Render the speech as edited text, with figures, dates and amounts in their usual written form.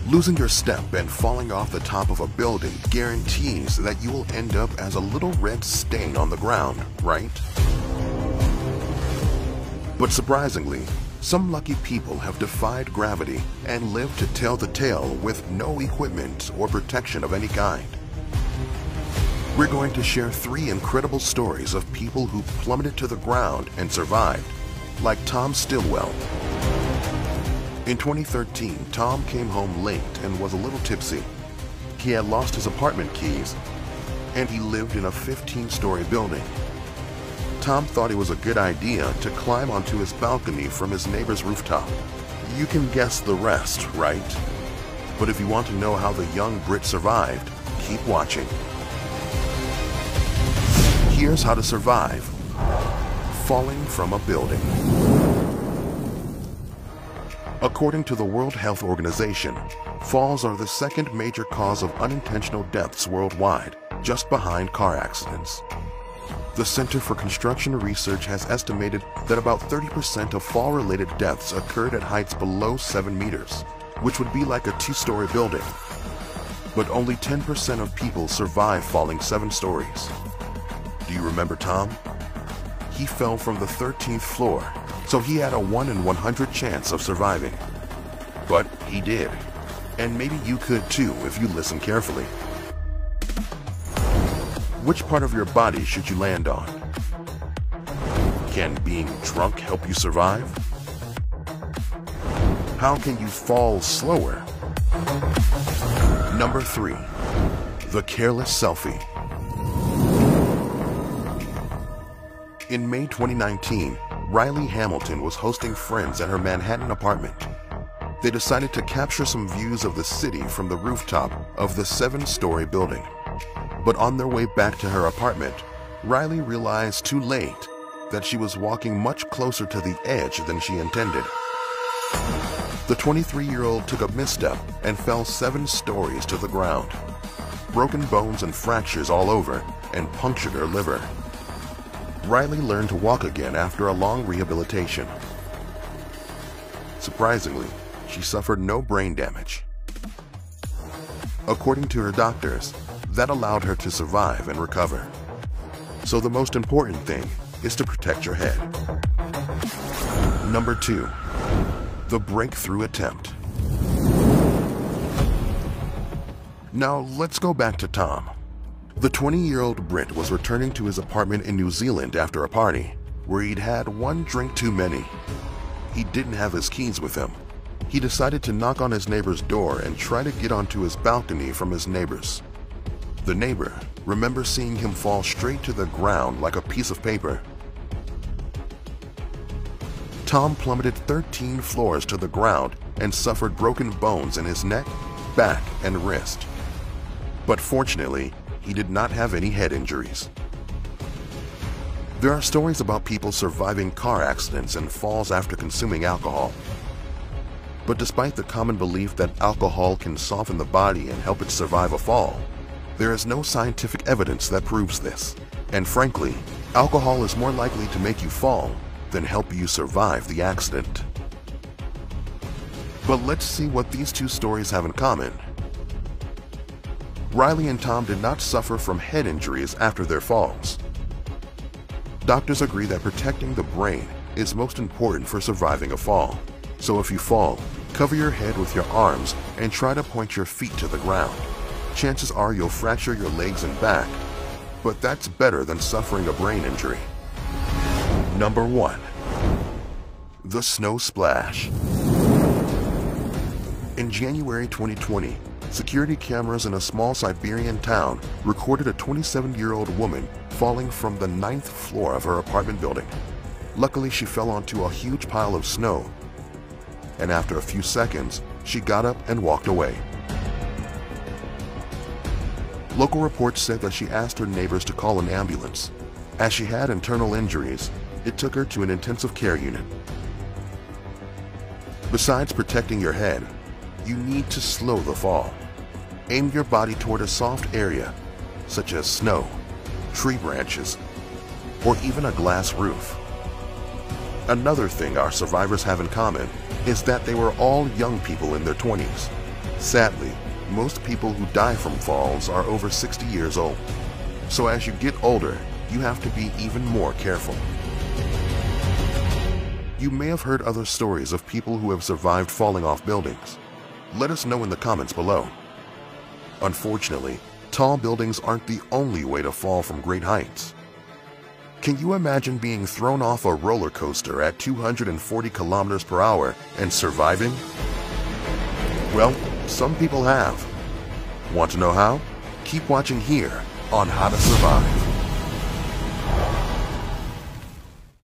Losing your step and falling off the top of a building guarantees that you will end up as a little red stain on the ground, right? But surprisingly, some lucky people have defied gravity and lived to tell the tale with no equipment or protection of any kind. We're going to share 3 incredible stories of people who plummeted to the ground and survived, like Tom Stillwell. In 2013, Tom came home late and was a little tipsy. He had lost his apartment keys, and he lived in a 15-story building. Tom thought it was a good idea to climb onto his balcony from his neighbor's rooftop. You can guess the rest, right? But if you want to know how the young Brit survived, keep watching. Here's how to survive falling from a building. According to the World Health Organization, falls are the second major cause of unintentional deaths worldwide, just behind car accidents. The Center for Construction Research has estimated that about 30% of fall-related deaths occurred at heights below 7 meters, which would be like a 2-story building. But only 10% of people survive falling 7 stories. Do you remember Tom? He fell from the 13th floor, so he had a 1 in 100 chance of surviving. But he did, and maybe you could too if you listen carefully. Which part of your body should you land on? Can being drunk help you survive? How can you fall slower? Number 3. The careless selfie. In May 2019, Riley Hamilton was hosting friends at her Manhattan apartment. They decided to capture some views of the city from the rooftop of the 7-story building. But on their way back to her apartment, Riley realized too late that she was walking much closer to the edge than she intended. The 23-year-old took a misstep and fell 7 stories to the ground. Broken bones and fractures all over, and punctured her liver. Riley learned to walk again after a long rehabilitation. Surprisingly, she suffered no brain damage. According to her doctors, that allowed her to survive and recover. So the most important thing is to protect your head. Number 2. The breakthrough attempt. Now let's go back to Tom. The 20-year-old Brit was returning to his apartment in New Zealand after a party, where he'd had 1 drink too many. He didn't have his keys with him. He decided to knock on his neighbor's door and try to get onto his balcony from his neighbor's. The neighbor remembers seeing him fall straight to the ground like a piece of paper. Tom plummeted 13 floors to the ground and suffered broken bones in his neck, back, and wrist. But fortunately, he did not have any head injuries. There are stories about people surviving car accidents and falls after consuming alcohol. But despite the common belief that alcohol can soften the body and help it survive a fall, there is no scientific evidence that proves this. And frankly, alcohol is more likely to make you fall than help you survive the accident. But let's see what these 2 stories have in common. Riley and Tom did not suffer from head injuries after their falls. Doctors agree that protecting the brain is most important for surviving a fall. So if you fall, cover your head with your arms and try to point your feet to the ground. Chances are you'll fracture your legs and back, but that's better than suffering a brain injury. Number 1. The snow splash. In January 2020, security cameras in a small Siberian town recorded a 27-year-old woman falling from the 9th floor of her apartment building. Luckily, she fell onto a huge pile of snow, and after a few seconds, she got up and walked away. Local reports said that she asked her neighbors to call an ambulance. As she had internal injuries, it took her to an intensive care unit. Besides protecting your head, you need to slow the fall. Aim your body toward a soft area, such as snow, tree branches, or even a glass roof. Another thing our survivors have in common is that they were all young people in their 20s. Sadly, most people who die from falls are over 60 years old. So as you get older, you have to be even more careful. You may have heard other stories of people who have survived falling off buildings. Let us know in the comments below. Unfortunately, tall buildings aren't the only way to fall from great heights. Can you imagine being thrown off a roller coaster at 240 kilometers per hour and surviving? Well, some people have. Want to know how? Keep watching here on How to Survive.